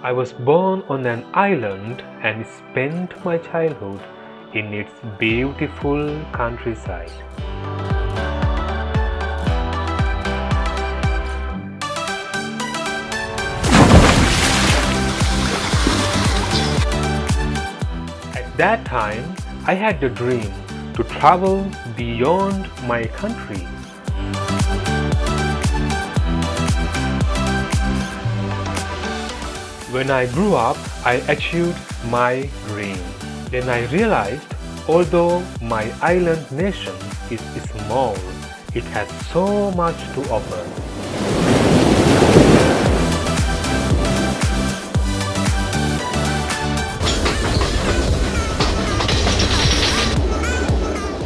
I was born on an island and spent my childhood in its beautiful countryside. At that time, I had the dream to travel beyond my country. When I grew up, I achieved my dream. Then I realized, although my island nation is small, it has so much to offer.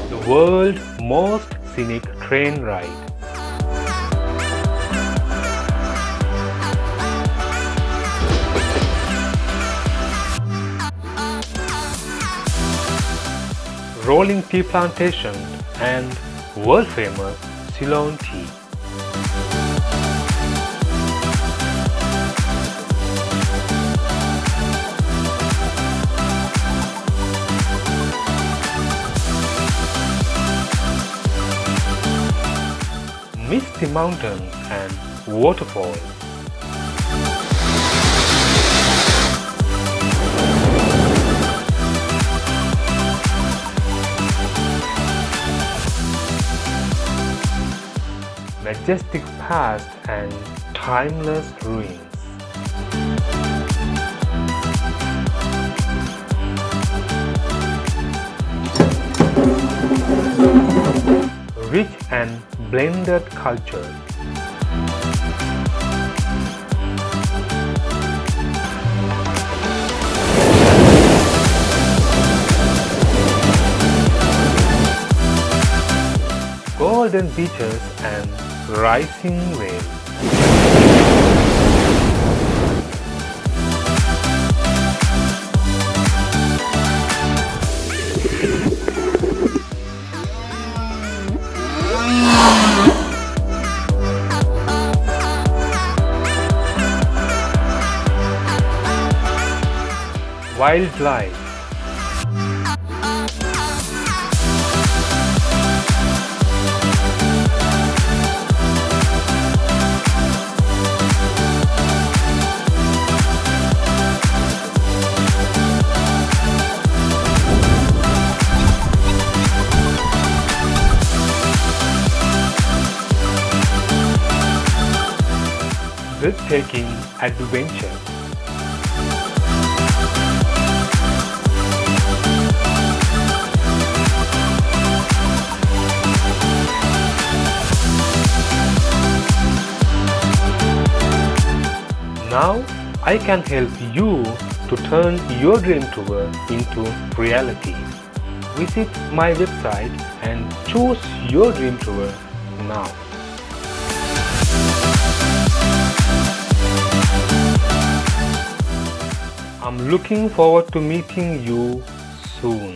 The world's most scenic train ride. Rolling tea plantations and world-famous Ceylon tea. Misty mountains and waterfalls. Majestic past and timeless ruins. Rich and blended culture. Golden beaches and rising waves. Wildlife. Breathtaking adventure. Now I can help you to turn your dream tour into reality. Visit my website and choose your dream tour now. I'm looking forward to meeting you soon.